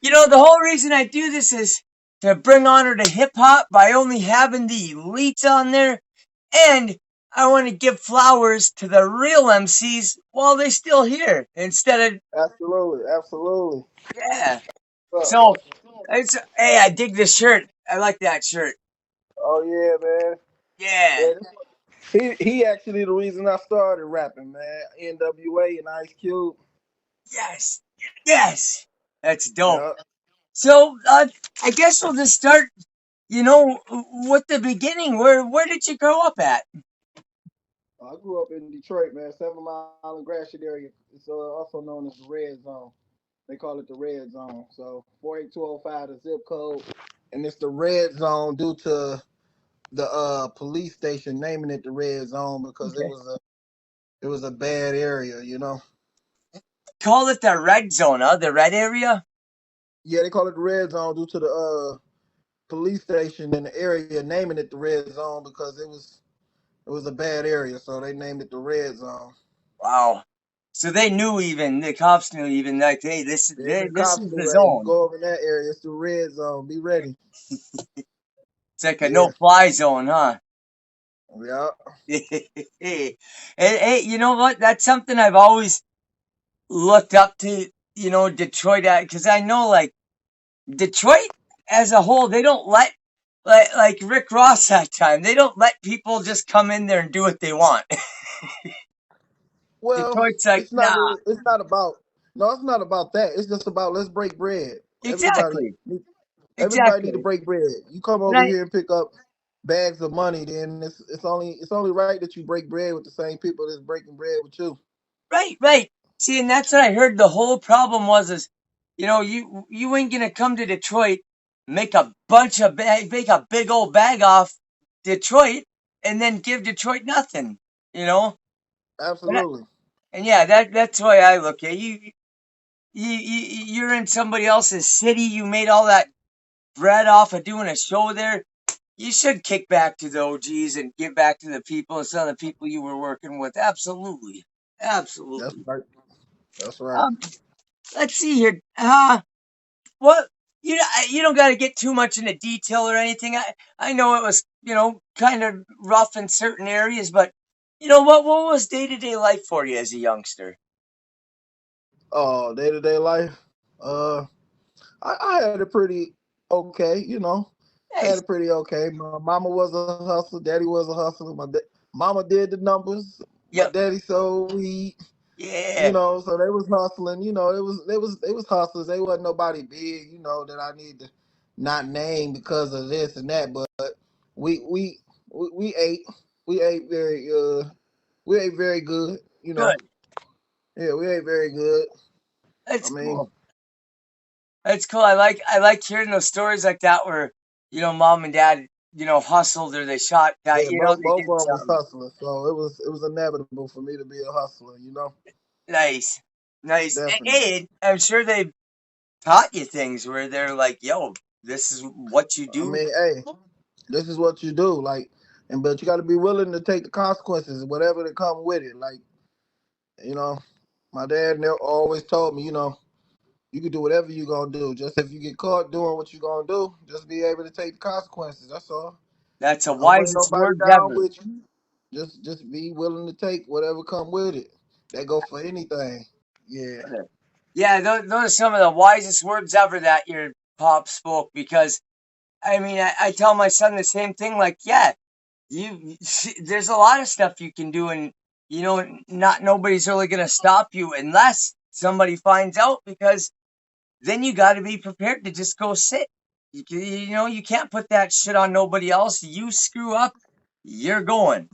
The whole reason I do this is to bring honor to hip hop by only having the elites on there, and I want to give flowers to the real MCs while they're still here instead of Absolutely, absolutely. yeah. What's up? So it's hey, I dig this shirt. I like that shirt. Oh yeah, man. Yeah. Yeah, he actually the reason I started rapping, man. NWA and Ice Cube. Yes. Yes. That's dope. Yeah. So I guess we'll just start. With the beginning. Where did you grow up at? I grew up in Detroit, man. 7 Mile and Gratiot area. It's also known as the Red Zone. They call it the Red Zone. So 48205, the zip code, and it's the Red Zone due to the police station naming it the Red Zone because Okay. it was a bad area, you know. Call it the red zone, huh? The red area. Yeah, they call it the Red Zone due to the police station in the area naming it the Red Zone because it was a bad area, so they named it the Red Zone. Wow. So they knew, even the cops knew, even like, hey, Yeah, the this cops is knew, the hey, you zone. go over in that area, it's the Red Zone. Be ready. It's like a Yeah, no-fly zone, huh? yeah. Hey, you know what? That's something I've always looked up to. Detroit at, because I know, like, Detroit as a whole, they don't let like Rick Ross that time. They don't let people just come in there and do what they want. Well, Detroit's like, it's not nah. really. It's not about. No, it's not about that. It's just about let's break bread. Everybody, Exactly. everybody need to Exactly. break bread. You come over Right. here and pick up bags of money, then it's only right that you break bread with the same people that's breaking bread with you. Right. Right. See, and that's what I heard. The whole problem was is, you ain't gonna come to Detroit, make a bunch of make a big old bag off Detroit, and then give Detroit nothing. You know. And, Absolutely. and yeah, that's why I look at you. You're in somebody else's city. You made all that bread off of doing a show there. You should kick back to the OGs and give back to the people and some of the people you were working with. Absolutely. That's Absolutely. right. That's right. Um, let's see here. What you don't got to get too much into detail or anything. I know it was kind of rough in certain areas, but what was day to day life for you as a youngster? Oh, day to day life. Uh, I had it pretty okay. You know, I had Nice. it pretty okay. My mama was a hustler. Daddy was a hustler. Mama did the numbers. My Yep. daddy sold weed. You Yeah. know, so they was hustling. You know, they was hustlers. They wasn't nobody big. You know that I need to not name because of this and that. But we we we ate. We ate very we ate very good. You know, Good. yeah, we ate very good. I That's mean, cool. That's cool. I like hearing those stories like that where mom and dad hustled or they shot that yeah, they both did of them was something. hustlers, so it was inevitable for me to be a hustler. You know, Nice, nice. definitely. Hey, I'm sure they taught you things where they're like, "Yo, this is what you I do." mean, hey, this is what you do. Like, and but you got to be willing to take the consequences, whatever that come with it. Like, you know, my dad always told me, you know, you can do whatever you gonna do. Just if you get caught doing what you gonna do, just be able to take the consequences. That's all. That's the Don't bring wisest nobody words down ever. with you. Just be willing to take whatever come with it. That go for anything. Yeah. Yeah, those are some of the wisest words ever that your pop spoke. Because I mean, I tell my son the same thing. Like, yeah, there's a lot of stuff you can do, and not nobody's really gonna stop you unless somebody finds out, because then you got to be prepared to just go sit. You can't put that shit on nobody else. You screw up, you're going.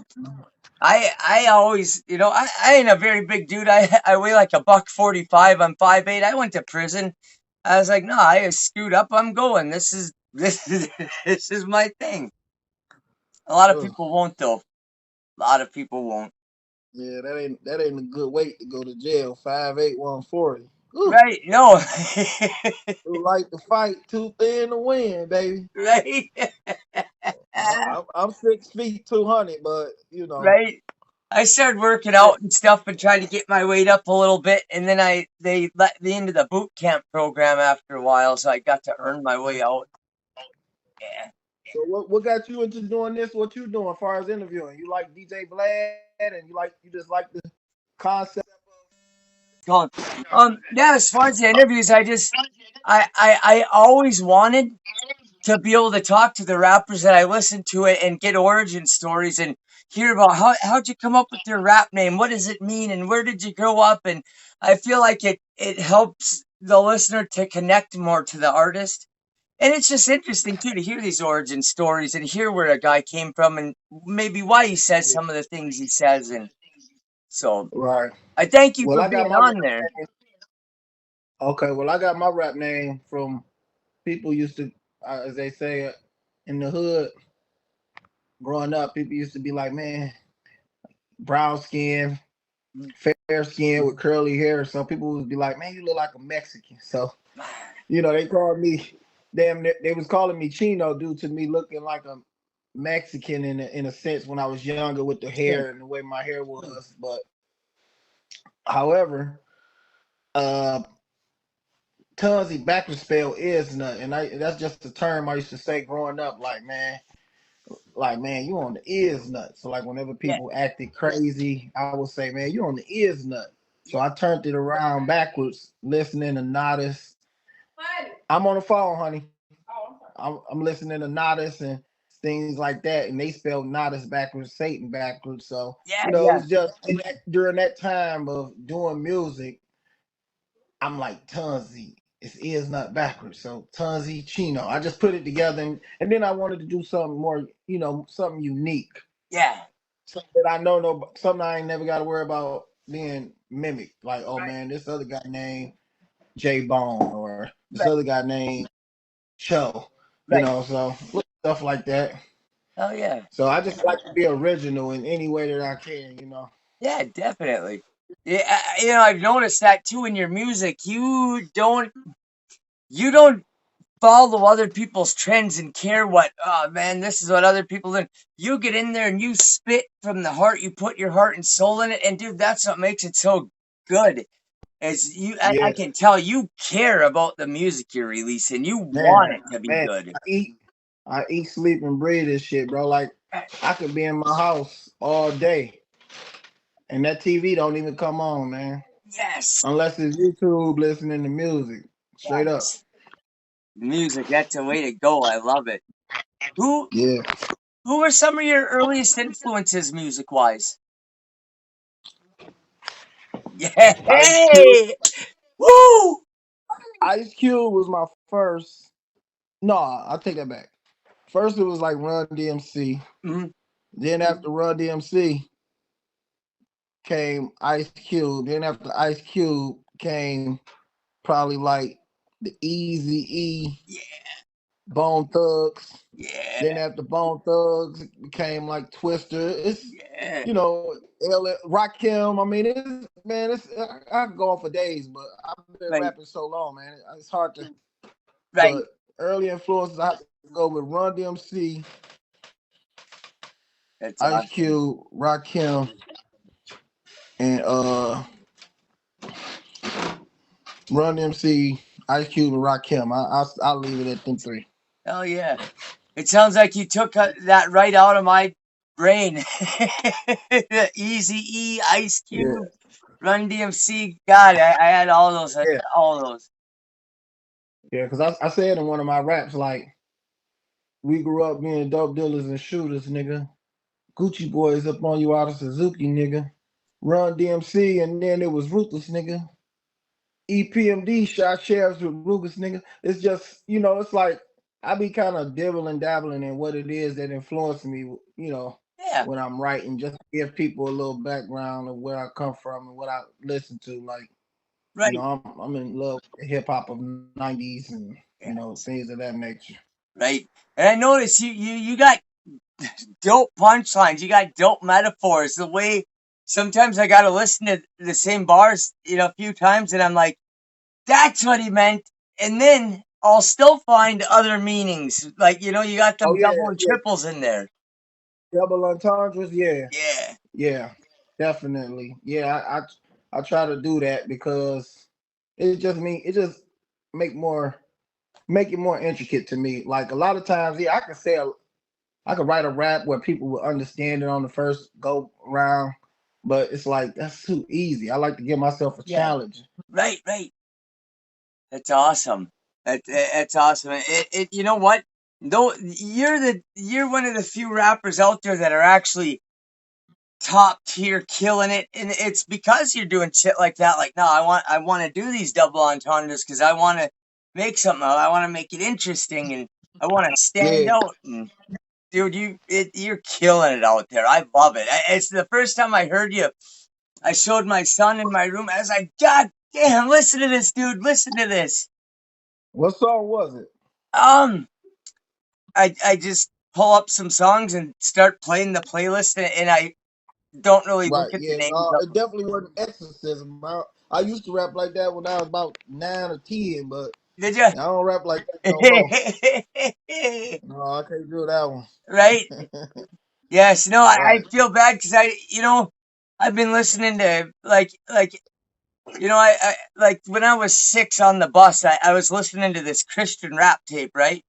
I always, I ain't a very big dude. I weigh like a buck 45. I'm 5'8". I went to prison. I was like, no, I screwed up. I'm going. This is my thing. A lot of Ugh. people won't, though. A lot of people won't. Yeah, that ain't a good weight to go to jail. 5'8", 140. Ooh. Right? No. Who like to fight too thin to win, baby. Right? I'm 6 feet 200, but you know, Right? I started working out and stuff and trying to get my weight up a little bit, and then they let me into the boot camp program after a while, so I got to earn my way out. Yeah. So what got you into doing this? What you doing as far as interviewing? You like DJ Vlad and you just like the concept Going. Yeah, as far as the interviews, I always wanted to be able to talk to the rappers that I listen to it and get origin stories and hear about how'd you come up with your rap name? What does it mean? And where did you grow up? And I feel like it helps the listener to connect more to the artist. And it's just interesting too to hear these origin stories and hear where a guy came from and maybe why he says yeah. some of the things he says. And so Right. I thank you Well, for I got being my rap on there. name. Okay, well, I got my rap name from people used to, as they say in the hood, growing up, people used to be like, man, brown skin, fair skin with curly hair. So people would be like, man, you look like a Mexican. So, they called me, they was calling me Chino due to me looking like a Mexican in a sense when I was younger with the hair and the way my hair was. But however, uh, Tunsi backwards spell is nut, and that's just the term I used to say growing up. Like man, you on the is nut. So like whenever Yeah, people acted crazy, I would say, man, you on the is nut. So I turned it around backwards, listening to Nodis. I'm on the phone, honey. I'm listening to Nodis and things like that, and they spelled Nodis backwards, Satan backwards. So yeah, it yeah, was just during that time of doing music, I'm like Tunsi. It is not backwards. So Tunsichino. I just put it together and then I wanted to do something more, something unique. yeah. Something that I know no something I ain't never gotta worry about being mimicked. Like, oh Right, man, this other guy named J Bone or this right, other guy named Cho. right. So stuff like that. Oh yeah. So I just like to be original in any way that I can. Yeah, definitely. Yeah, I've noticed that too in your music. You don't follow other people's trends and care what. Oh man, this is what other people do. You get in there and you spit from the heart. You put your heart and soul in it, and dude, that's what makes it so good. Is I Yeah, can tell you care about the music you're releasing. You want man, it to be man. good. I eat, sleep, and breathe this shit, bro. Like I could be in my house all day, and that TV don't even come on, man, Yes, unless it's YouTube listening to music. Straight up. yes. Music, that's the way to go. I love it. Who Yeah. who were some of your earliest influences music wise? Yeah. Ice Cube. Hey! Woo! Ice Cube was my first. No, I'll take that back. First, it was like Run DMC. Mhm. Then after Run DMC came Ice Cube. Then after Ice Cube came probably like the Easy E, Yeah, Bone Thugs. Then yeah, after Bone Thugs it became like Twister. It's yeah. Rakim. I mean, I could go on for days, but I've been Right, rapping so long, man. It's hard to. right. But early influences, I have to go with Run DMC, That's Ice awesome. Cube, Rakim, and Run DMC, Ice Cube, and Rakim. I'll leave it at them three. Oh yeah. It sounds like you took that right out of my brain. Easy E, Ice Yeah, Cube, Run DMC. God, I had all those. yeah, All those. yeah. Because I said in one of my raps like we grew up being dope dealers and shooters, nigga. Gucci boys up on you out of Suzuki, nigga. Run DMC, and then it was Ruthless, nigga. EPMD shot sheriffs with Rugas, nigga. It's just, it's like I be kind of dibbling dabbling in what it is that influenced me, Yeah, when I'm writing, just to give people a little background of where I come from and what I listen to. Like, right. I'm in love with hip hop of '90s and Yes, things of that nature. right. And I noticed you got dope punchlines. You got dope metaphors. The way sometimes I got to listen to the same bars, a few times, and I'm like, that's what he meant. And then I'll still find other meanings. Like, you got Oh them yeah, double and yeah. triples in there. Double entendres, yeah, Yeah. yeah. Definitely. Yeah, I try to do that because it just make more make it more intricate to me. Like a lot of times, yeah, I could write a rap where people will understand it on the first go round, but it's like that's too easy. I like to give myself a Yeah. challenge. Right, right. That's awesome. That's awesome. You know what? Though you're one of the few rappers out there that are actually top tier, killing it, and it's because you're doing shit like that. Like, no, I want to do these double entendres because I want to make something. I want to make it interesting, and I want to stand Yeah. out. And dude, you're killing it out there. I love it. It's the first time I heard you. I showed my son in my room. I was like, God damn, listen to this, dude. Listen to this. What song was it? Um, I just pull up some songs and start playing the playlist, and I don't really look Right. at the Yeah. names No, of it definitely wasn't exorcism. I used to rap like that when I was about 9 or 10, but them. Did I don't rap like that no more. you? No, I can't do that one. Right? Yes. No, I Right. feel bad because I've been listening to I like when I was 6 on the bus, I was listening to this Christian rap tape, right?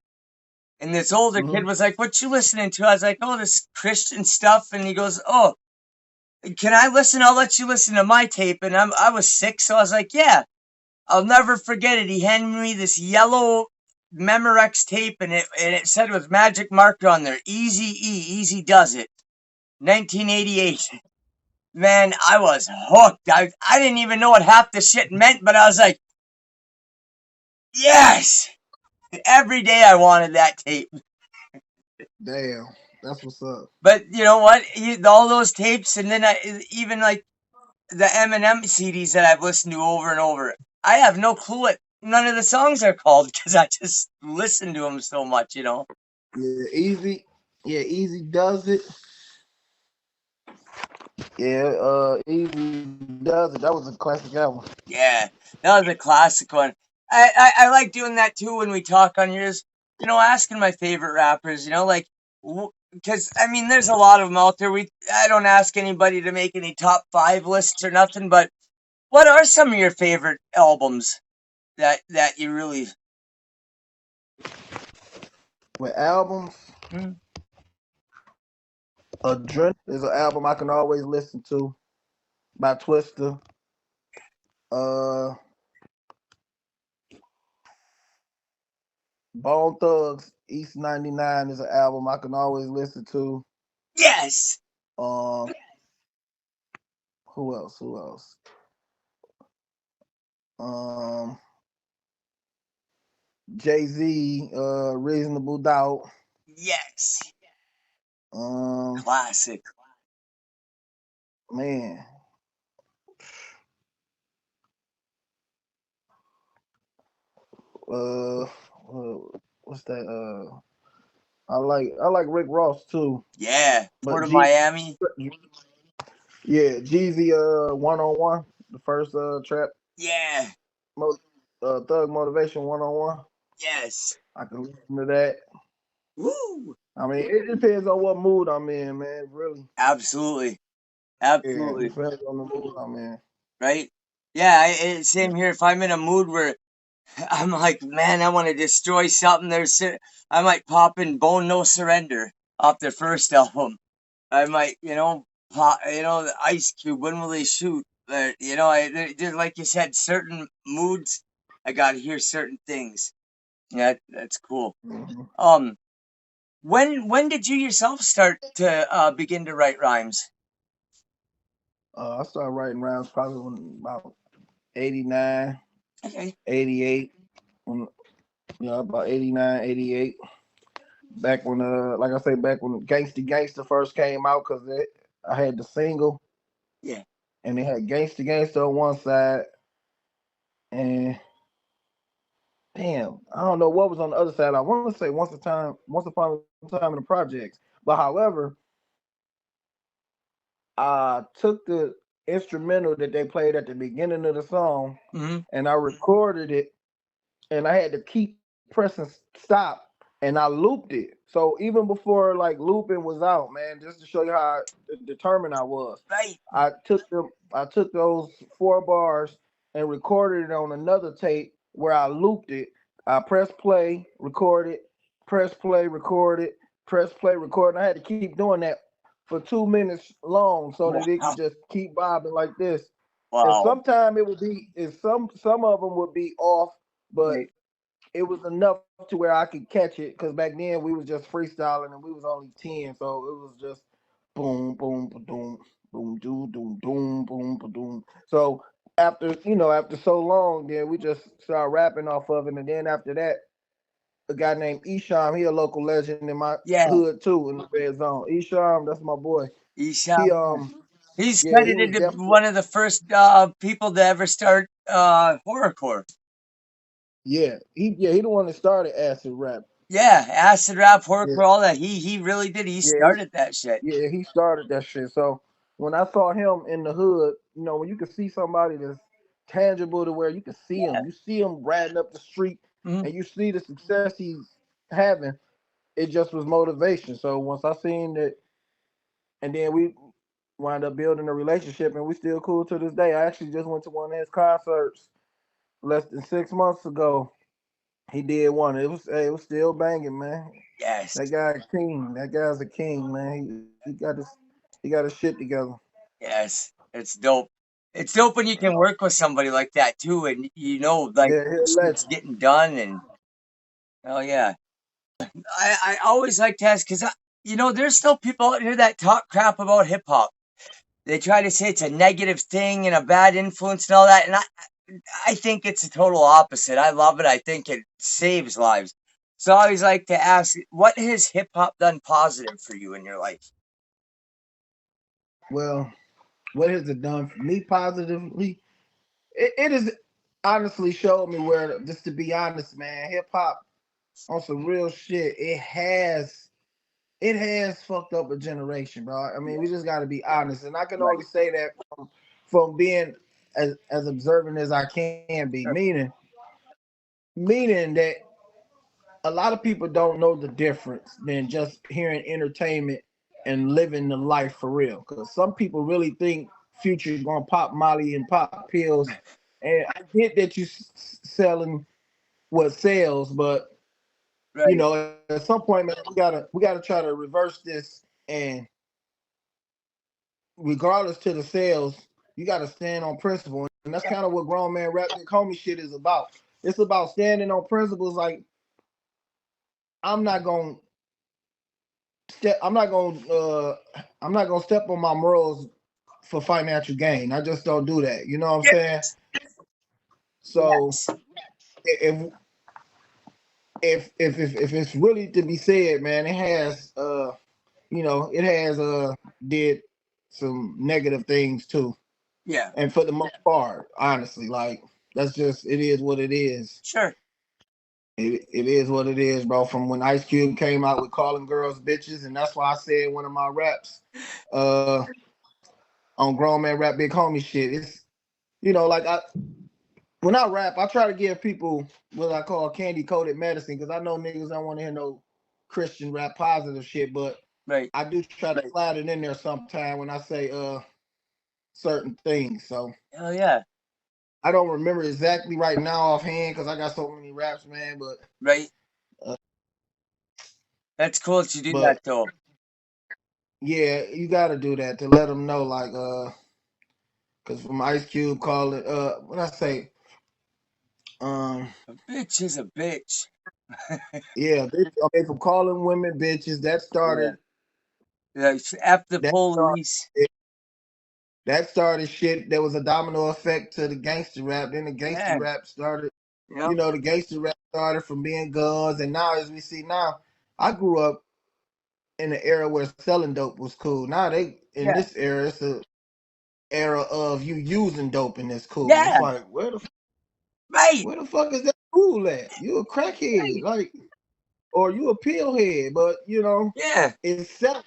And this older kid Hmm. was like, "What you listening to?" I was like, "Oh, this Christian stuff." And he goes, "Oh, can I listen? I'll let you listen to my tape." And I was 6, so I was like, "Yeah." I'll never forget it. He handed me this yellow Memorex tape, and it said with magic marker on there, "Easy E, Easy Does It, 1988." Man, I was hooked. I didn't even know what half the shit meant, but I was like, yes. Every day I wanted that tape. Damn. That's what's up. But you know what? All those tapes, and then even like the Eminem CDs that I've listened to over and over. I have no clue what none of the songs are called because I just listen to them so much. Yeah, easy. Yeah, easy does it. Yeah, easy does it. That was a classic album. Yeah, that was a classic one. I like doing that too when we talk on yours. Asking my favorite rappers. Like because I mean, there's a lot of them out there. I don't ask anybody to make any top 5 lists or nothing, but what are some of your favorite albums that you really? With albums, Hmm? Adrenaline is an album I can always listen to by Twister. Uh, Bone Thugs East 99 is an album I can always listen to. Yes. Um, who else? Who else? Um, Jay-Z, Reasonable Doubt. Yes. Um, Classic. man, uh, what's that? I like Rick Ross too, Yeah. but Port of Miami. yeah, Jeezy, 101, the first trap, Yeah. mo- Thug Motivation 101. Yes. I can listen to that. Woo. I mean, it depends on what mood I'm in, man. Really, Absolutely. yeah, it Absolutely. depends on the mood I'm in. Right? Yeah, same here. If I'm in a mood where I'm like, man, I want to destroy something, I might pop in Bone No Surrender off their first album. I might, pop, the Ice Cube, When Will They Shoot? Just like you said, certain moods, I gotta hear certain things. Yeah, that's cool. Hmm. Um, when did you yourself start to begin to write rhymes? I started writing rhymes probably when about 89, Okay. 88. When, about 89, 88. Back when, like I say, back when Gangsta Gangsta first came out, because I had the single, Yeah. and they had Gangsta Gangsta on one side, and damn, I don't know what was on the other side. I want to say once upon a time in the projects. But however, I took the instrumental that they played at the beginning of the song, Hmm. and I recorded it, and I had to keep pressing stop and I looped it. So even before like looping was out, man, just to show you how determined I was, Right. I took those 4 bars and recorded it on another tape where I looped it. I pressed play, recorded, press play, recorded, press play, record. And I had to keep doing that for 2 minutes long so that it Wow. could just keep bobbing like this. And Wow. sometimes it would be, and some of them would be off, but Right. it was enough to where I could catch it because back then we was just freestyling and we was only 10, so it was just boom, boom, boom, boom, doom, doom, doom, boom, boom. So after so long, then we just started rapping off of it, and then after that, a guy named Isham, he a local legend in my Yeah. hood too in the red zone. Isham, that's my boy. He Isham. He's yeah, he was credited to definitely one of the first people to ever start horrorcore. he the one that started acid rap. Yeah, acid rap, Yeah, horrorcore, all that. He really did. He yeah, started that shit. yeah, he started that shit. So when I saw him in the hood, when you can see somebody that's tangible to where you can see him, you see him riding up the street, Mhm. and you see the success he's having. It just was motivation. So once I seen that, and then we wind up building a relationship, and we still cool to this day. I actually just went to one of his concerts less than 6 months ago. He did one. It was still banging, man. Yes, That guy a king. That guy's a king, man. He got his shit together. yes, it's dope. It's dope when you can work with somebody like that too, and like Yeah, he a shit's legend. getting done. And oh yeah, I always like to ask because there's still people out here that talk crap about hip hop. They try to say it's a negative thing and a bad influence and all that, and I think it's the total opposite. I love it. I think it saves lives. So I always like to ask, what has hip hop done positive for you in your life? Well, what has it done for me positively? It has honestly showed me where, just to be honest, man, hip hop on some real shit. It has fucked up a generation, bro. I mean, we just got to be honest, and I can Right. only say that from being as observant as I can be. Meaning that a lot of people don't know the difference than just hearing entertainment and living the life for real. Because some people really think Future gonna pop Molly and pop pills, and I get that you selling what sells, but Right. at some point, man, we gotta try to reverse this, and regardless to the sales, you gotta stand on principle, and that's kind of what grown man rap big homie shit is about. It's about standing on principles. Like I'm not gonna I'm not gonna step on my morals for financial gain. I just don't do that. You know what I'm saying? Yes. So Yes. if if it's really to be said, man, it has did some negative things too. Yeah. And for the most part, honestly, like that's just it is what it is. Sure. It is what it is, bro. From when Ice Cube came out with calling girls bitches, and that's why I said in one of my raps, uh, on grown man rap big homie shit. It's like when I rap, I try to give people what I call candy coated medicine because I know niggas don't want to hear no Christian rap positive shit, but Right. I do try to slide it in there sometime when I say certain things. So Hell yeah. I don't remember exactly right now offhand because I got so many raps, man. Right. Uh, That's cool that you do that but though. yeah, you got to do that to let them know, like because from Ice Cube call it what I say um A bitch is a bitch. yeah, from calling women bitches Yeah. Like, F the that police. that started shit. There was a domino effect to the gangster rap. Then the gangster Yeah. rap started. Yep. The gangster rap started from being guns, and now as we see now, I grew up in an era where selling dope was cool. Now they in Yeah. this era, it's a era of you using dope and it's cool. It's Yeah. like Right. where the fuck is that cool at? You a crackhead, Right. like, or you a pill head, but Yeah. it's selling.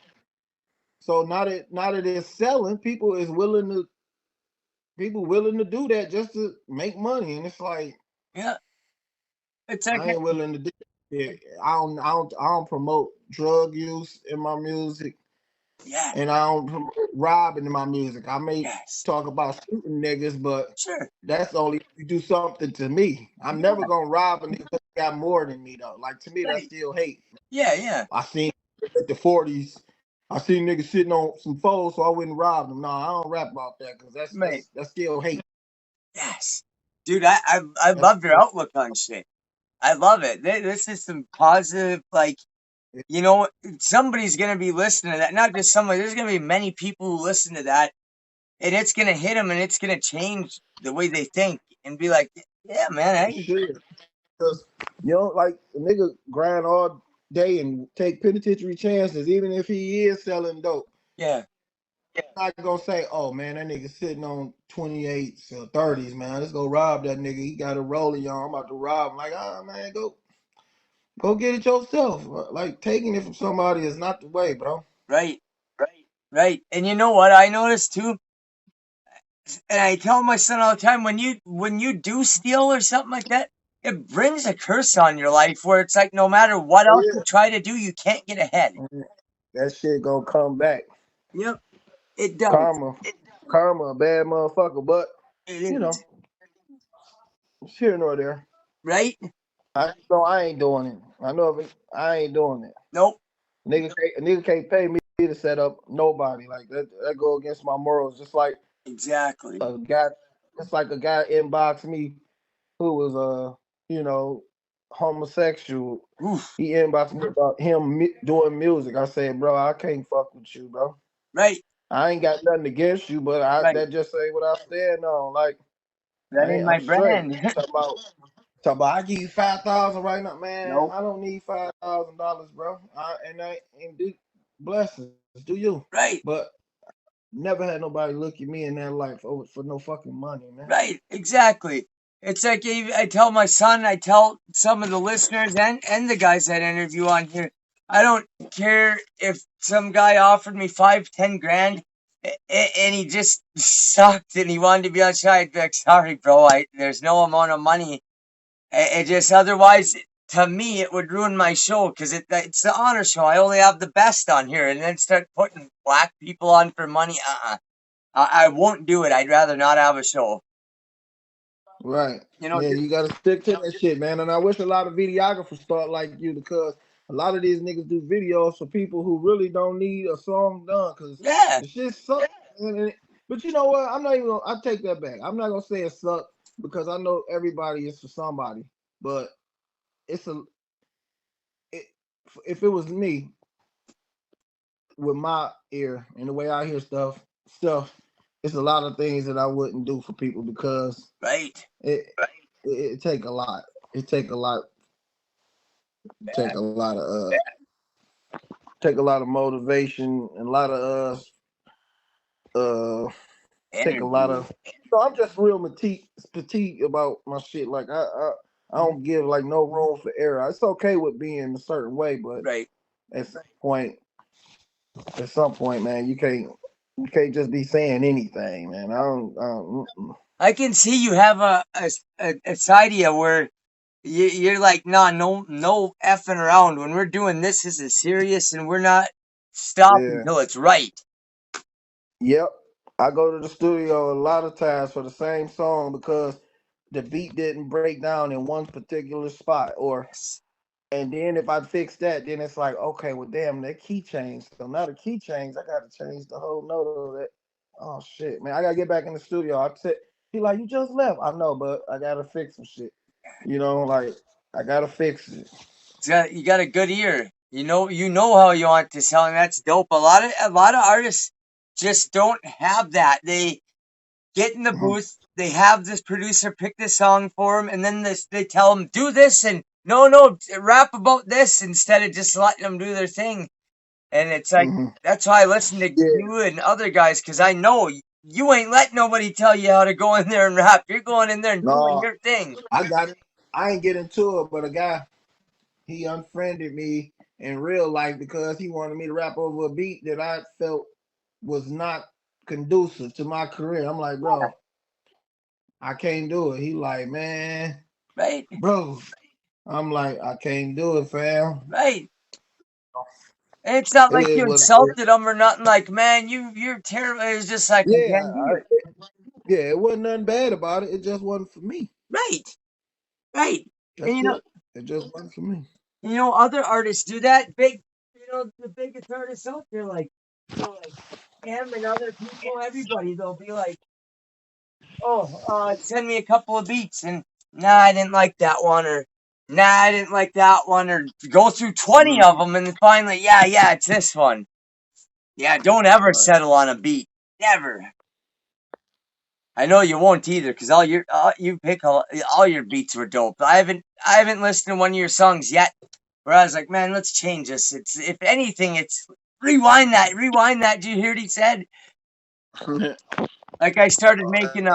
So now that it's selling, people willing to do that just to make money, and it's like Yeah. It's like I ain't willing to do. Yeah, I don't promote drug use in my music, Yeah. and I don't promote robbing in my music. I may Yes. talk about shooting niggas, but Sure. that's only if you do something to me. I'm never Yeah. gonna rob a nigga because he got more than me though. Like to me, that's Right. still hate. Yeah. Yeah. I seen at the 40s. I seen niggas sitting on some foes, so I wouldn't rob them. No, I don't rap about that because that's Right. that's that's still hate. Yes. Dude, I That's love your outlook on shit. I love it. This is some positive, like, you know, somebody's gonna be listening to that. Not just somebody. There's gonna be many people who listen to that, and it's gonna hit them, and it's gonna change the way they think, and be like, yeah, man, for I, sure. Because like a nigga grind all day and take penitentiary chances, even if he is selling dope. yeah, I'm not gonna say, oh man, that nigga sitting on 28s or 30s, man. Let's go rob that nigga. He got a rolling, y'all. I'm about to rob him. Like, ah man, go get it yourself. Like taking it from somebody is not the way, bro. right, right. And you know what I noticed too, and I tell my son all the time, when you do steal or something like that, it brings a curse on your life where it's like no matter what Oh else yeah. you try to do, you can't get ahead. That shit gonna come back. Yep, it does. Karma. Karma, a bad motherfucker, but It you know, is. it's here nor there. Right? I know I ain't doing it. I know if it, I ain't doing it. Nope. A nigga can't pay me to set up nobody like that. That go against my morals. Just like Exactly. a guy, just like a guy inboxed me who was you know, homosexual. Oof. He inboxed me about him doing music. I said, bro, I can't fuck with you, bro. Right. I ain't got nothing against you, but Right. that just ain't what I stand on. Like That ain't I'm my straight. brand. Talk about I give you 5,000 right now, man. Nope. I don't need $5,000, bro. And do blessings, do you? Right. But never had nobody look at me in that life for no fucking money, man. Right. Exactly. It's like I tell my son, I tell some of the listeners and the guys that interview on here, I don't care if some guy offered me 5, 10 grand and he just sucked and he wanted to be on show. I'd be like, sorry, bro, there's no amount of money. It just otherwise, to me, it would ruin my show because it's the honor show. I only have the best on here, and then start putting black people on for money. I won't do it. I'd rather not have a show. Right. You know, Yeah, just, you gotta stick to that shit, man. And I wish a lot of videographers start like you because a lot of these niggas do videos for people who really don't need a song done because yeah, the shit sucks. But you know what? I'm not even gonna I take that back. I'm not gonna say it sucks because I know everybody is for somebody. But it's a it, if it was me with my ear and the way I hear stuff, it's a lot of things that I wouldn't do for people because right. it it take a lot. It take a lot of motivation and a lot of uh take a lot Energy. of. So I'm just real petite about my shit. Like I don't give like no room for error. It's okay with being a certain way, but Right. at some point, man, you can't just be saying anything, man. I don't. I can see you have a side of you where you're like, nah, no effing around. When we're doing this is serious, and we're not stopping Yeah. until it's right. Yep. I go to the studio a lot of times for the same song because the beat didn't break down in one particular spot or Yes. and then if I fix that, then it's like, okay, well damn, that key changed. So now the key changed, I gotta change the whole note of that. Oh shit, man. I gotta get back in the studio. I said he like, you just left. I know, but I gotta fix some shit. Like I gotta fix it. You got a good ear. You know how you want to sell, and that's dope. A lot of artists just don't have that. They get in the booth, they have this producer pick this song for them, and then they tell them do this and no, rap about this instead of just letting them do their thing. And it's like Mhm. that's why I listen to Yeah. you and other guys because I know you ain't letting nobody tell you how to go in there and rap. You're going in there and doing No, your thing. I got it. I ain't get into it, but a guy he unfriended me in real life because he wanted me to rap over a beat that I felt was not conducive to my career. I'm like, bro, I can't do it. He like, man, Right? bro. I'm like, I can't do it, fam. Right. And it's not It like is you what it is. insulted them or nothing. Like, man, you're terrible. It's just like I Yeah, can't do it. yeah, it wasn't nothing bad about it. It just wasn't for me. Right. Right. And That's it. It just wasn't for me. other artists do that. Big, the biggest artists out there, like, like him and other people, everybody, they'll be like, oh, send me a couple of beats, and nah, I didn't like that one, or nah, I didn't like that one, or go through 20 Mm, of them, and then finally, yeah, it's this one. Yeah, don't ever right. settle on a beat. Never. I know you won't either, because you pick all your beats were dope. I haven't listened to one of your songs yet, where I was like, man, let's change this. It's if anything, it's rewind that, rewind that. Do you hear what he said? Like I started making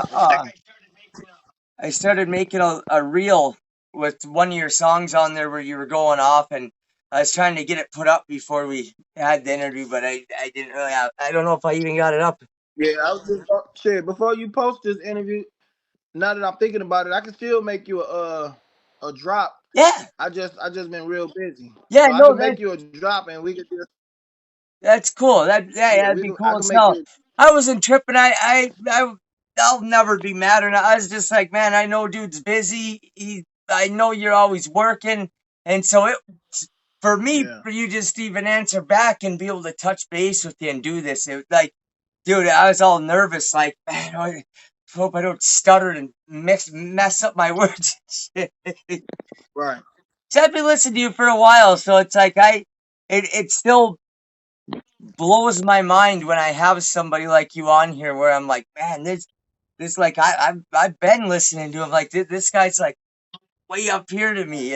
a reel with one of your songs on there where you were going off, and I was trying to get it put up before we had the interview, but I didn't really I don't know if I even got it up. Yeah, I was just shit. Before you post this interview, now that I'm thinking about it, I can still make you a drop. Yeah, I just been real busy, yeah, so I no, can make you a drop, and we could just that's cool. yeah, That'd be I cool can as make hell. you. I wasn't tripping. I'll never be mad or not. I was just like, man, I know dude's busy. I know you're always working, and so for me, Yeah. for you just to even answer back and be able to touch base with you and do this, like, dude, I was all nervous. Like, man, I hope I don't stutter and mess up my words and shit. Right. So I've been listening to you for a while, so it's like it still blows my mind when I have somebody like you on here where I'm like, man, this like I've been listening to him like this guy's like way up here to me.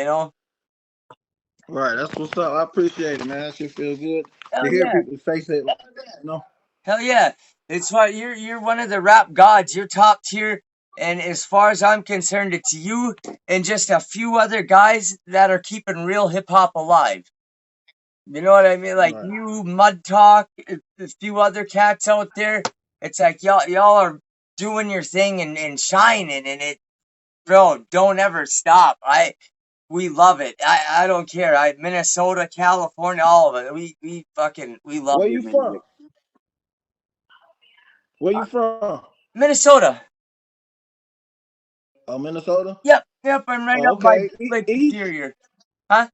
Right. That's what's up. I appreciate it, man. That shit feel good to Hell hear yeah, people say it like that. hell yeah. It's why you're one of the rap gods. You're top tier, and as far as I'm concerned, it's you and just a few other guys that are keeping real hip hop alive. You know what I mean? Like Right. you, Mud Talk, a few other cats out there. It's like y'all are doing your thing and shining, and bro, don't ever stop. We love it. I don't care. Minnesota, California, all of it. We love Where your you from? music. Where Uh, you from? Minnesota. Oh, Minnesota. Yep. I'm right Oh, up by okay. Lake East. Superior. Huh?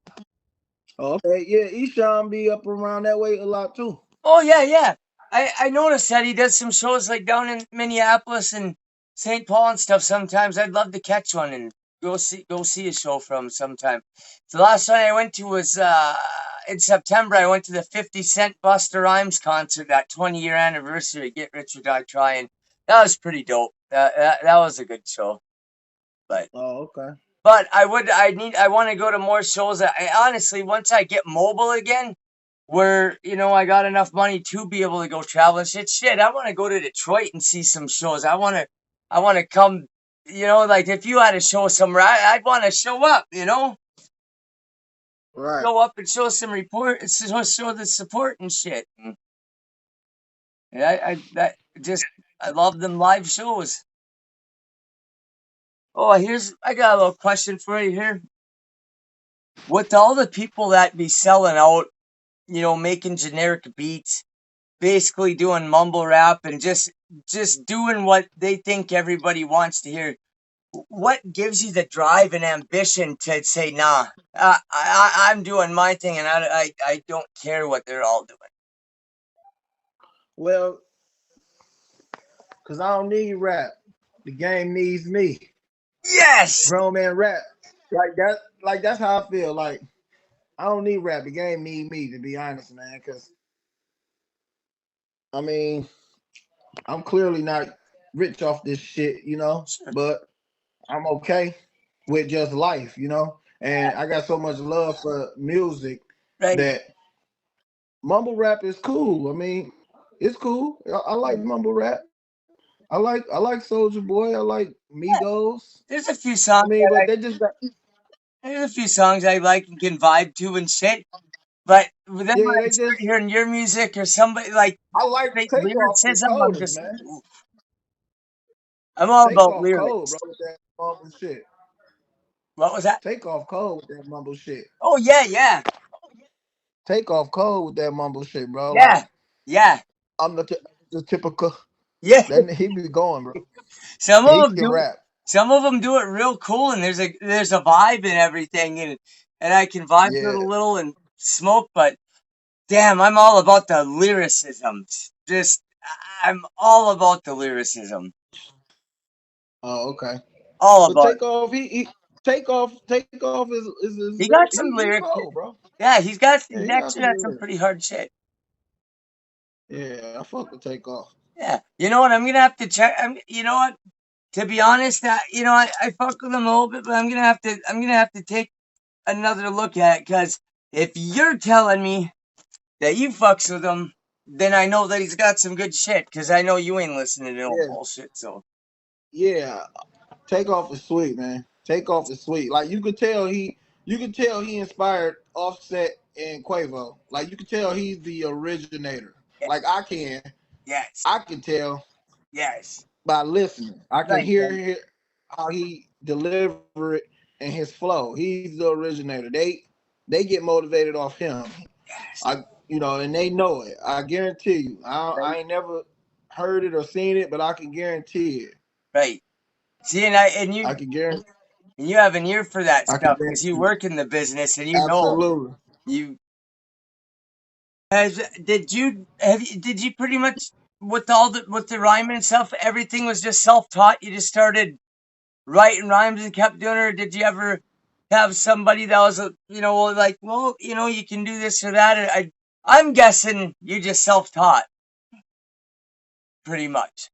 Oh, okay. Yeah, Eshawn be up around that way a lot too. Oh yeah. I noticed that he does some shows like down in Minneapolis and St. Paul and stuff sometimes. I'd love to catch one and go see a show from him sometime. The last one I went to was in September. I went to the 50 Cent Busta Rhymes concert, that 20-year anniversary of Get Rich or Die Trying. That was pretty dope. That was a good show. But Oh, okay. I want to go to more shows. I honestly, once I get mobile again, where I got enough money to be able to go travel and shit. I want to go to Detroit and see some shows. I want to come. Like if you had a show somewhere, I'd want to show up. Right. Show up and show some report, show the support and shit. And I love them live shows. Oh, I got a little question for you here. With all the people that be selling out, making generic beats, basically doing mumble rap and just doing what they think everybody wants to hear. What gives you the drive and ambition to say, nah, I'm doing my thing and I don't care what they're all doing? Well, cause I don't need rap. The game needs me. Yes. Grown man rap. Like that. Like that's how I feel. Like I don't need rap. The game need me. To be honest, man. Cause I mean, I'm clearly not rich off this shit. Sure. But I'm okay with just life. And Yeah. I got so much love for music Right. that mumble rap is cool. I mean, it's cool. I like mumble rap. I like Soldier Boy. I like Migos. There's a few I songs mean, but they just got there's a few songs I like and can vibe to and shit. But then when yeah, I they start just hearing your music or somebody like I like straight Takeoff the lyricism, I'm coldest, just man. like, ooh, I'm all about Takeoff cold, lyrics. bro, with that mumble shit. What was that? Take off cold with that mumble shit. Oh yeah, yeah, Take off cold with that mumble shit, bro. Like yeah, yeah, I'm the typical. yeah. Then he be going, bro. Some He of them can do. rap. Some of them do it real cool, and there's a vibe and everything, and I can vibe to it a Yeah. little and smoke. But damn, I'm all about the lyricism. Just I'm all about the lyricism. Oh, okay. All But about it. take off is He got some he lyrics. cold, bro. Yeah, Yeah, he's he got actually some got some lyrics. pretty hard shit. Yeah, I fuck with take off. Yeah, you know what? I'm gonna have to check. You know what? To be honest, I fuck with him a little bit, but I'm gonna have to take another look at it because if you're telling me that you fucks with him, then I know that he's got some good shit. Because I know you ain't listening to no Yeah, bullshit. So yeah. Take off is sweet, man. Take off is sweet. Like you could tell he inspired Offset and Quavo. Like you could tell he's the originator. yeah, Like yes, I can tell yes, by listening. I can right, hear right, how he deliver it and his flow. He's the originator. They get motivated off him. yes, I and they know it. I guarantee you. I right, ain't never heard it or seen it, but I can guarantee it. right. See, and I can guarantee. you have an ear for that I can stuff because you guarantee it. work in the business and Absolutely. you Has did you pretty much with all the rhyming and stuff, everything was just self taught? You just started writing rhymes and kept doing it, or did you ever have somebody that was like, well, you can do this or that? I'm guessing you just self taught pretty much.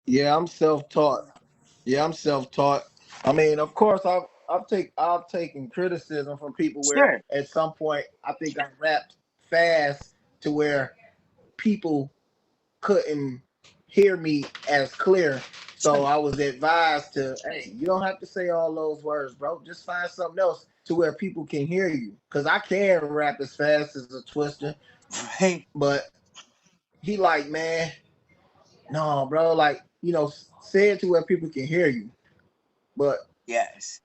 Yeah, I'm self-taught. Yeah, I'm self-taught. I mean, of course, I've taken criticism from people where Sure. at some point I think I rapped fast to where people couldn't hear me as clear. Sure. So I was advised to, hey, you don't have to say all those words, bro. Just find something else to where people can hear you. Cause I can rap as fast as a twister, Right. but he like, man, no, bro, like, say it to where people can hear you. But Yes.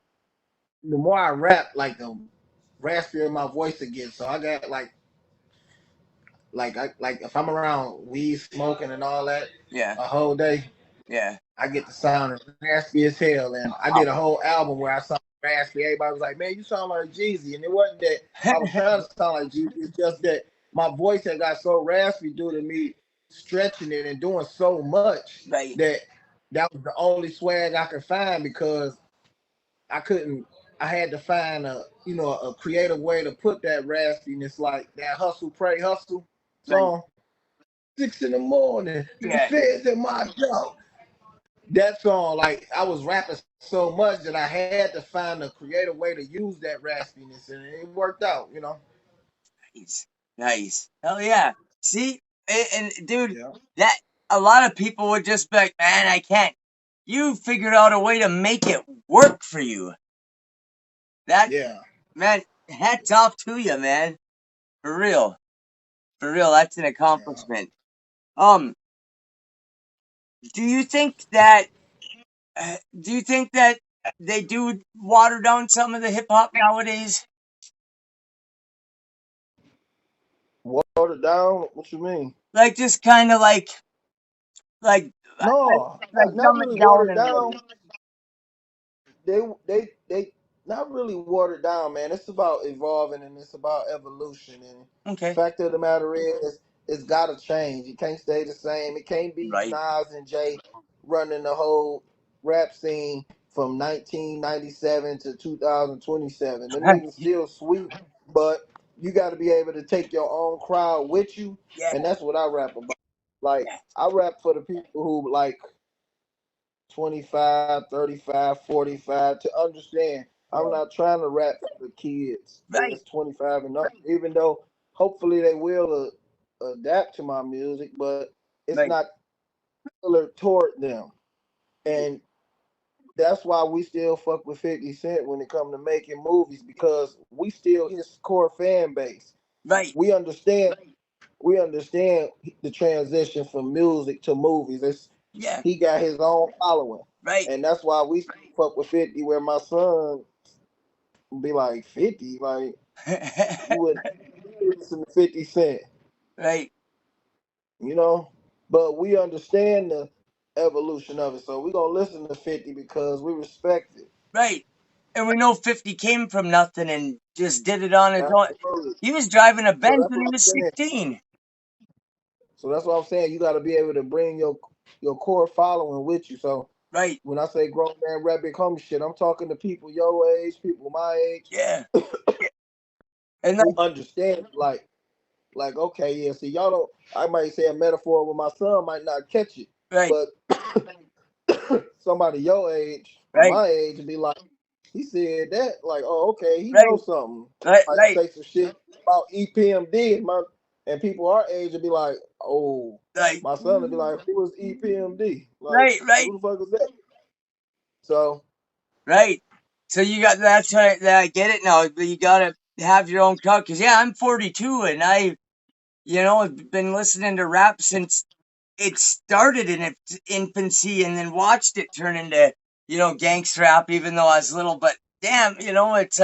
the more I rap, like the raspier my voice it gets. So I got like if I'm around weed smoking and all that Yeah. a whole day, Yeah. I get the sound raspy as hell. And I did a whole album where I sound raspy. Everybody was like, man, you sound like Jeezy. And it wasn't that I was trying to sound like Jeezy. It's just that my voice had got so raspy due to me stretching it and doing so much Right. that that was the only swag I could find because I couldn't. I had to find a creative way to put that raspiness like that hustle pray hustle Right. song. 6 in the morning, the Yeah. feds at my door. That song, like I was rapping so much that I had to find a creative way to use that raspiness, and it worked out. Nice. Nice. Hell yeah. See, and dude, Yeah, that a lot of people would just be like, man, I can't. You figured out a way to make it work for you. That yeah. man, hats off to you, man. For real. For real, that's an Yeah. accomplishment. Um, do you think that they do water down some of the hip hop nowadays? Watered down? What you mean? Like just kind of like No, not dumb really it down watered and down. They not really watered down, man. It's about evolving and it's about evolution. And okay, fact of the matter is, it's got to change. It can't stay the same. It can't be right, Nas and Jay running the whole rap scene from 1997 to 2027. Them right, niggas still sweet, but you got to be able to take your own crowd with you, yeah, and that's what I rap about. Like yeah, I rap for the people who like 25, 35, 45 to understand. I'm yeah, not trying to rap for the kids right, that's 25 and up, even though hopefully they will adapt to my music, but it's right, not tailored toward them. right, And that's why we still fuck with 50 Cent when it comes to making movies because we still his core fan base. right, We understand we understand the transition from music to movies. yeah, He got his own following, right, and that's why we fuck with 50. Where my son be like 50. Like you would listen to 50 Cent, Right, you know. But we understand the evolution of it, so we're gonna listen to 50 because we respect it. right. And we know 50 came from nothing and just did it on his own. Absolutely. He was driving a So Benz that's when what he I'm was saying. 16. So that's what I'm saying. You got to be able to bring your core following with you. So Right. when I say grown man rap big homie shit, I'm talking to people your age, people my age, Yeah. And who like, understand like okay, yeah. See, y'all don't. I might say a metaphor with my son might not catch it, right, but somebody your age or right, my age would be like, he said that, like, oh, okay, he right, knows something. right, Like right, say some shit about EPMD, and people our age would be like, oh, right, my son would be like, who was EPMD? Like, right, right, who the fuck is that? So right. So you got that's what I get it now. But you gotta have your own crowd. Cause yeah, I'm 42 and I've been listening to rap since it started in its infancy and then watched it turn into, gangster rap even though I was little. But damn, it's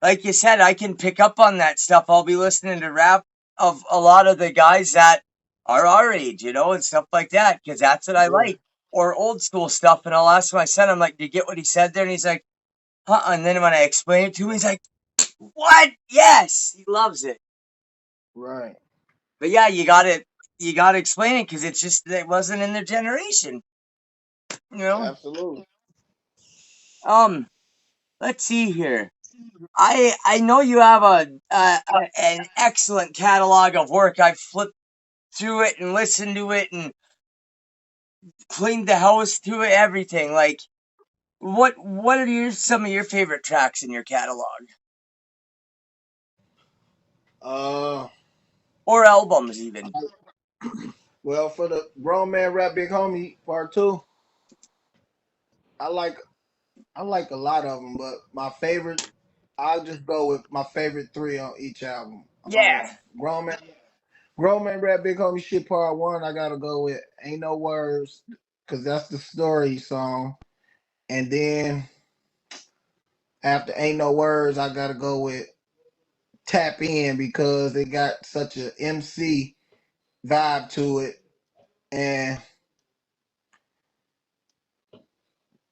like you said, I can pick up on that stuff. I'll be listening to rap of a lot of the guys that are our age, and stuff like that, because that's what I yeah, like. Or old school stuff. And I'll ask my son, I'm like, "Do you get what he said there?" And he's like, "Huh." And then when I explain it to him, he's like, "What? Yes." He loves it. right, But yeah, you gotta explain it because it's just it wasn't in their generation, you know. absolutely. Um, let's see here. I know you have an excellent catalog of work. I've flipped through it and listened to it and cleaned the house to it, everything. Like, what are some of your favorite tracks in your catalog Uh, or albums even? well, for the grown man rap big homie part two, I like I like a lot of them, but my favorite, I'll just go with my favorite three on each album. Yeah, Grown man, grown man rap big homie shit part one. I gotta go with Ain't No Words, cause that's the story song. And then after Ain't No Words, I gotta go with Tap In because it got such a MC vibe to it, and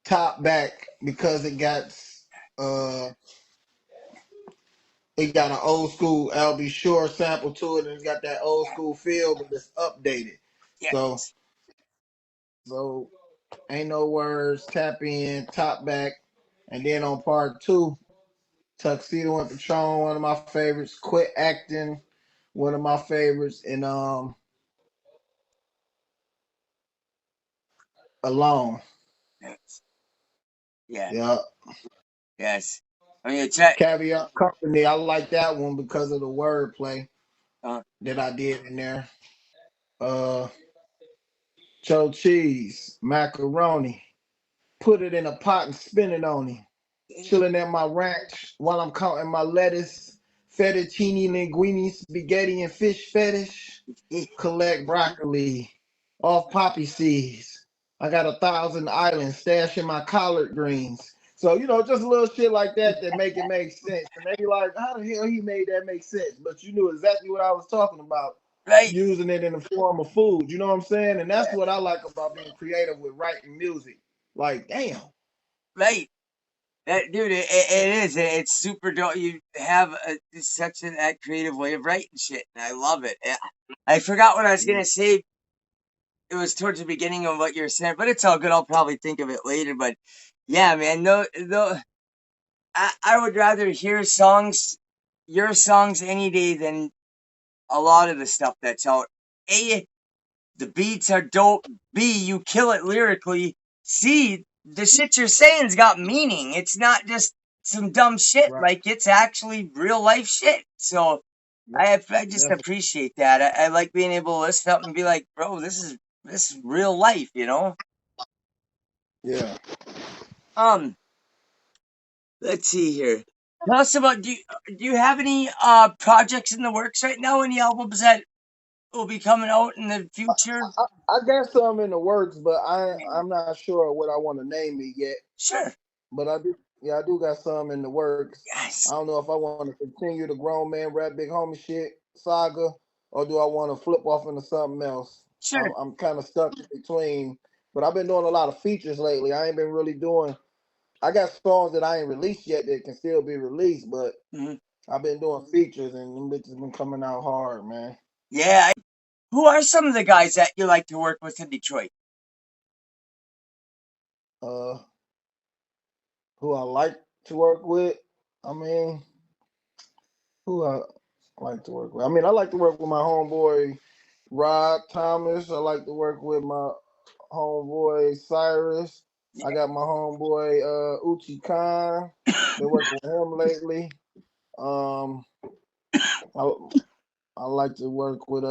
Top Back because uh it got an old school LB Shore sample to it, and it's got that old school feel, but it's updated. yeah, So, so Ain't No Words, Tap In, Top Back, and then on part two, Tuxedo and Patron, one of my favorites. Quit Acting, one of my favorites, and Alone. yes, yeah, Yeah, yes. I mean, check. Caveat Company. I like that one because of the wordplay Uh, that I did in there. Uh, Cho cheese, macaroni. Put it in a pot and spin it on him. Chilling at my ranch while I'm counting my lettuce, fettuccine, linguine, spaghetti, and fish fetish. Collect broccoli off poppy seeds. I got 1,000 islands stashing my collard greens. So, just little shit like that make it make sense. And they be like, how the hell he made that make sense? But you knew exactly what I was talking about, right, using it in the form of food. You know what I'm saying? And that's what I like about being creative with writing music. Like, damn. right. That dude, it is. It's super dope. You have such that creative way of writing shit, and I love it. I forgot what I was gonna say. It was towards the beginning of what you were saying, but it's all good. I'll probably think of it later. But yeah, man, no, I would rather hear your songs any day than a lot of the stuff that's out. A, the beats are dope. B, you kill it lyrically. C, the shit you're saying's got meaning. It's not just some dumb shit. Right. Like, it's actually real life shit. So I just That's appreciate that. I like being able to listen up and be like, bro, this is real life. yeah. Um, let's see here. Tell us about do you have any projects in the works right now? Any albums that will be coming out in the future? I got some in the works, but I'm not sure what I want to name it yet. Sure. But I do. Yeah, I do got some in the works. I Yes. don't know if I want to continue the grown man rap big homie shit saga, or do I want to flip off into something else. Sure. I'm kind of stuck in between. But I've been doing a lot of features lately. I ain't been really doing. I got songs that I ain't released yet that can still be released, but Mhm. I've been doing features and them bitches been coming out hard, man. Yeah. Who are some of the guys that you like to work with in Detroit? Uh, who I like to work with. I mean, who I like to work with. I mean, I like to work with my homeboy Rod Thomas. I like to work with my homeboy Cyrus. I got my homeboy Uchi Khan. Been working with him lately. Um, I, I like to work with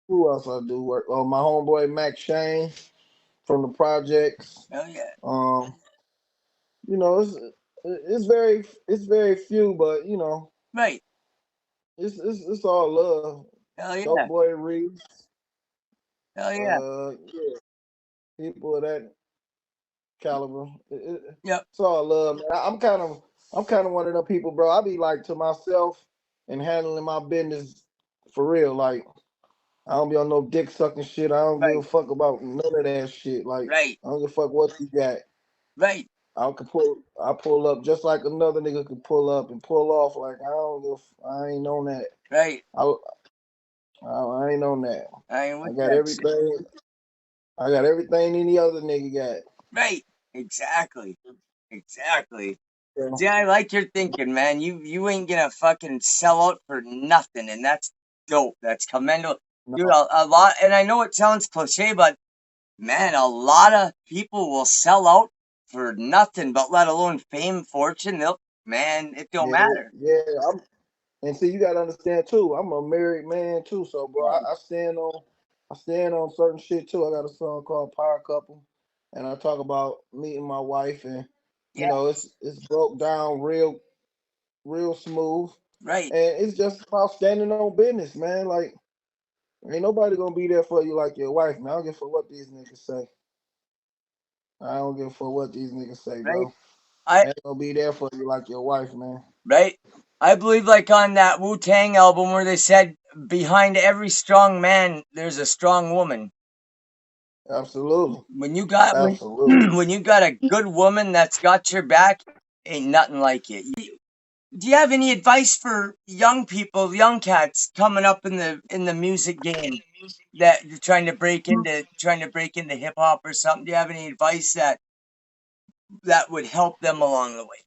who else I do work? Oh, my homeboy Mac Shane from the projects. Oh yeah. Um, you know, it's very few, but you know, Right. it's all love. Hell yeah. Dope boy Reeves, Hell yeah. yeah, people of that caliber. Yep. It's all love, man. I'm kind of one of them people, bro. I be like to myself and handling my business for real. Like I don't be on no dick sucking shit. I don't give a Right. fuck about none of that shit. Like Right. I don't give a fuck what you got. Right. I pull up just like another nigga could pull up and pull off. Like I ain't on that. Right. I, I ain't on that. I ain't I with got that shit. everything. I got everything any other nigga got. Right. Exactly. Exactly. So, See, I like your thinking, man. You ain't gonna fucking sell out for nothing, and that's dope. That's commendable, dude. no, A lot, and I know it sounds cliche, but man, a lot of people will sell out for nothing, but let alone fame, fortune. They'll, man, it don't yeah, matter. yeah. And see, you gotta understand too. I'm a married man too, so bro, Right. I stand on certain shit too. I got a song called Power Couple, and I talk about meeting my wife, and you Yeah. know, it's broke down real smooth, Right. and it's just about standing on business, man. Like ain't nobody gonna be there for you like your wife, man. I don't give a fuck what these niggas say. I don't give a fuck what these niggas say, Right. bro. I They ain't gonna be there for you like your wife, man. right. I believe like on that Wu Tang album where they said behind every strong man there's a strong woman. Absolutely, When you got absolutely. when you got a good woman that's got your back, ain't nothing like it. Do you have any advice for young people, young cats coming up in the music game that you're trying to break into hip hop or something? Do you have any advice that would help them along the way?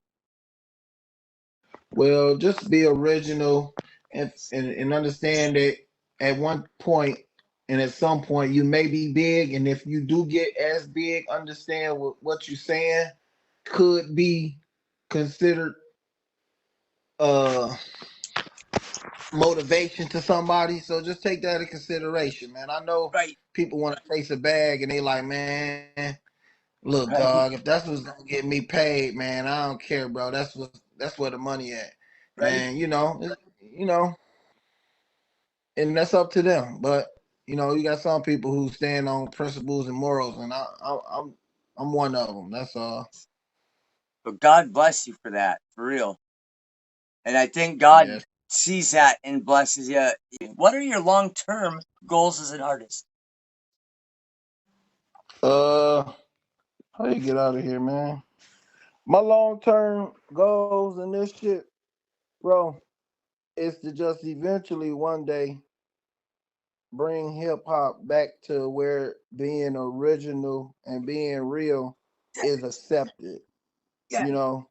Well, just be original and understand that at one point and at some point you may be big, and if you do get as big, understand what you're saying could be considered uh motivation to somebody. So just take that into consideration, man. I know Right, people want to chase a bag and they like, man, look, dog, right, if that's what's gonna get me paid, man, I don't care, bro. That's where the money at. right, And you know, and that's up to them. But you know, you got some people who stand on principles and morals, and I'm one of them. That's all. but God bless you for that, for real. And I think God Yes. sees that and blesses you. What are your long term goals as an artist? Uh, how you get out of here, man? My long term goals and this shit, bro, is to just eventually one day bring hip hop back to where being original and being real is accepted. Yeah, You know,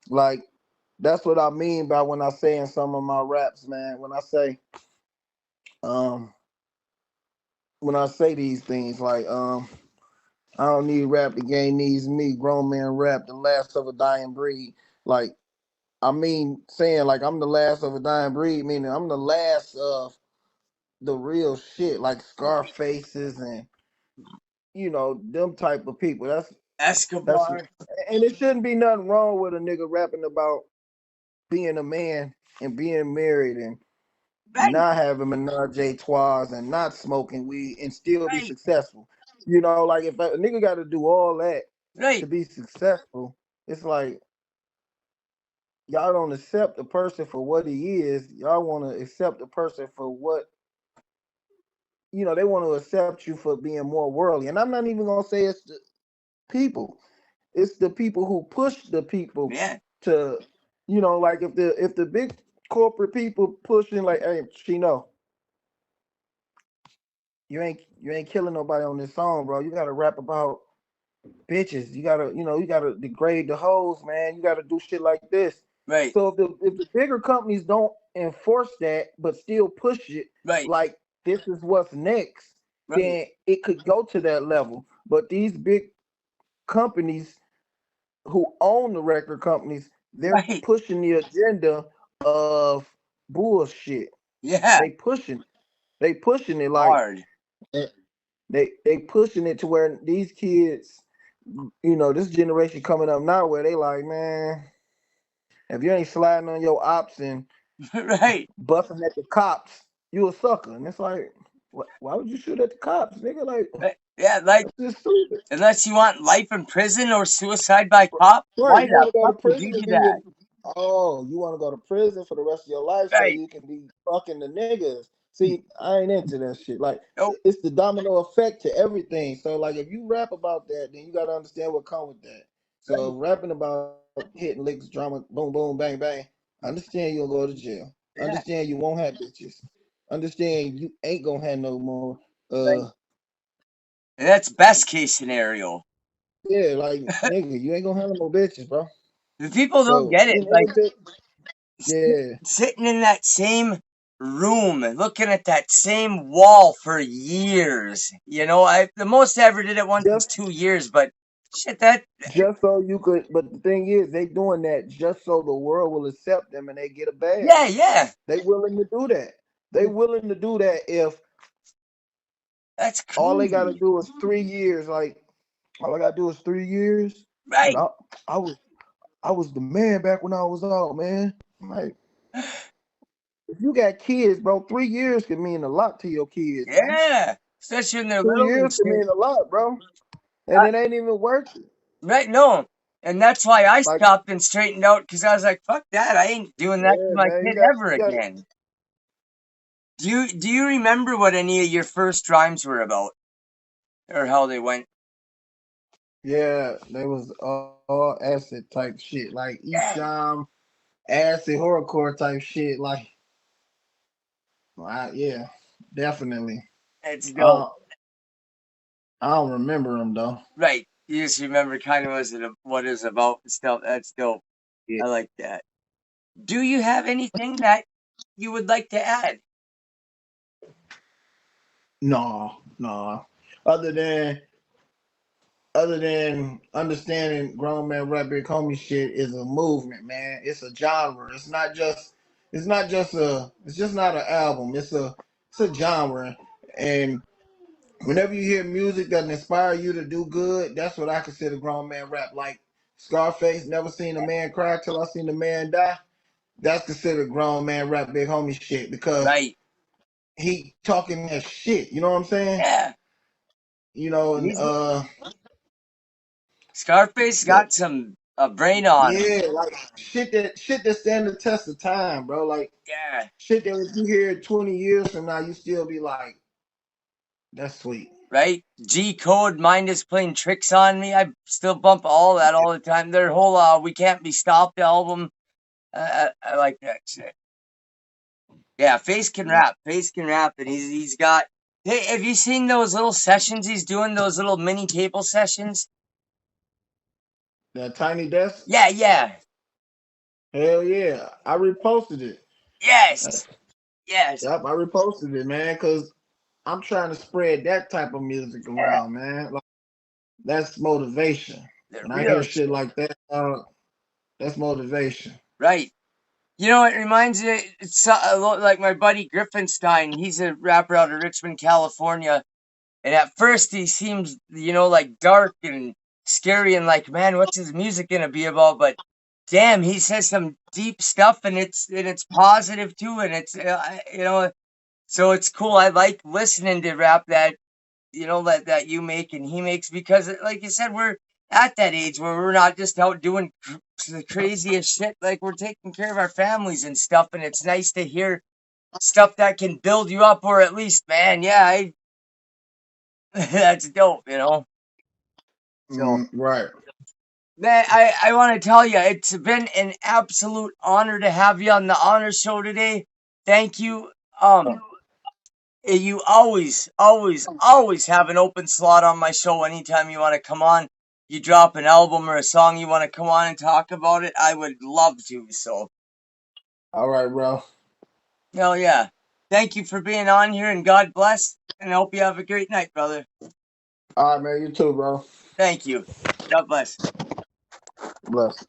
like that's what I mean by when I say in some of my raps, man. Um, when I say these things, like I don't need rap. The game needs me. Grown man rap, the last of a dying breed. Like I mean, saying like I'm the last of a dying breed, meaning I'm the last of the real shit, like Scarfaces and them type of people. That's Escobar. and it shouldn't be nothing wrong with a nigga rapping about being a man and being married and Right, not having menage a trois and not smoking weed and still be right, successful. You know, like if a nigga got to do all that to right, be successful, it's like y'all don't accept the person for what he is. Y'all want to accept the person for what they want to accept you for being more worldly. And I'm not even gonna say it's the people. It's the people who push the people Yeah. to, like if the big corporate people pushing like, hey, Chino, you ain't killing nobody on this song, bro. You gotta rap about bitches. You gotta degrade the hoes, man. You gotta do shit like this. Right. So if the bigger companies don't enforce that but still push it Right. like this is what's next, Right. then it could go to that level. But these big companies who own the record companies, they're Right. pushing the agenda of bullshit. Yeah. They pushing they pushing it like Hard. they pushing it to where these kids, this generation coming up now, where they like, man, if you ain't sliding on your ops and Right. busting at the cops, you a sucker. And it's like, why would you shoot at the cops, nigga? Like, Right. Yeah. Like, that's just stupid. unless you want life in prison or suicide by cop, Right, why you the want to go to fuck would prison you and do be that? with. Oh, you want to go to prison for the rest of your life so Right. you can be fucking the niggas. See, I ain't into that shit. Like, Nope. it's the domino effect to everything. So, like, if you rap about that, then you got to understand what come with that. So, Right. rapping about hitting licks, drama, boom, boom, bang, bang. Understand you'll go to jail. Yeah. Understand you won't have bitches. Understand you ain't gonna have no more. Right. And that's best case scenario. Yeah, like nigga, you ain't gonna have no more bitches, bro. The people don't So, get it. Like, yeah. sitting in that same room and looking at that same wall for years. I the most I ever did it once was Just 2 years, but shit, that just so you could, but the thing is, they doing that just so the world will accept them and they get a yeah, badge. yeah, They willing to do that. They willing to do that if that's all they gotta crazy, do is 3 years. Like all I gotta do is 3 years. But right? I was the man back when I was out, man. Like if you got kids, bro, 3 years can mean a lot to your kids, man. Yeah, especially when they're Two little and years can shit. mean a lot, bro. And Uh, it ain't even worth it. right? No, and that's why I Like, stopped and straightened out because I was like, "Fuck that! I ain't doing that to yeah, my man, kid ever you got again." Do you remember what any of your first rhymes were about or how they went? Yeah, they was all acid type shit, like Yeah, Esham, acid horrorcore type shit. Like, yeah, definitely. it's dope. Uh, I don't remember them though. Right. You just remember kind of what it's about and stuff. That's dope. Yeah. I like that. Do you have anything that you would like to add? No, no. Other than other than understanding grown man rap big homie shit is a movement, man. It's a genre. It's just not an album. It's a genre. And whenever you hear music that inspire you to do good, that's what I consider grown man rap. Like Scarface, never seen a man cry till I seen a man die. That's considered grown man rap big homie shit because Right. he talking that shit. You know what I'm saying? Yeah. And He's Scarface the got some a brain on him. yeah, like shit that stand the test of time, bro. Like Yeah. shit that if you hear it 20 years from now, you still be like, that's sweet. Right. G Code, Mind is playing tricks on me. I still bump all that all the time. Their whole "We Can't Be Stopped" album. I like that shit. Yeah, Face can Yeah. rap. Face can rap, and he's got. Hey, have you seen those little sessions he's doing? Those little mini table sessions. That tiny desk, Yeah, yeah, hell yeah. I reposted it. Uh, yes, yes. Yep, I reposted it, man, because I'm trying to spread that type of music Yeah, around, man. Like that's motivation. the When I hear real shit shit. like that, that's motivation. Right. It reminds me. It's a lot like my buddy Griffinstein. He's a rapper out of Richmond, California. And at first he seems, like dark and scary and like, man, what's his music gonna be about? But damn, he says some deep stuff and it's positive too, and it's so it's cool. I like listening to rap that that you make and he makes because, like you said, at that age where we're not just out doing the craziest shit. Like, we're taking care of our families and stuff, and it's nice to hear stuff that can build you up, or at least, man, yeah, that's dope, you know. So, Right. man, I want to tell you, it's been an absolute honor to have you on the honor show today. Thank you. You always, always, always have an open slot on my show anytime you want to come on. You drop an album or a song you want to come on and talk about it, I would love to. So, All right, bro. hell yeah. Thank you for being on here, and God bless. And I hope you have a great night, brother. All right, man. You too, bro. Thank you. God bless. Bless.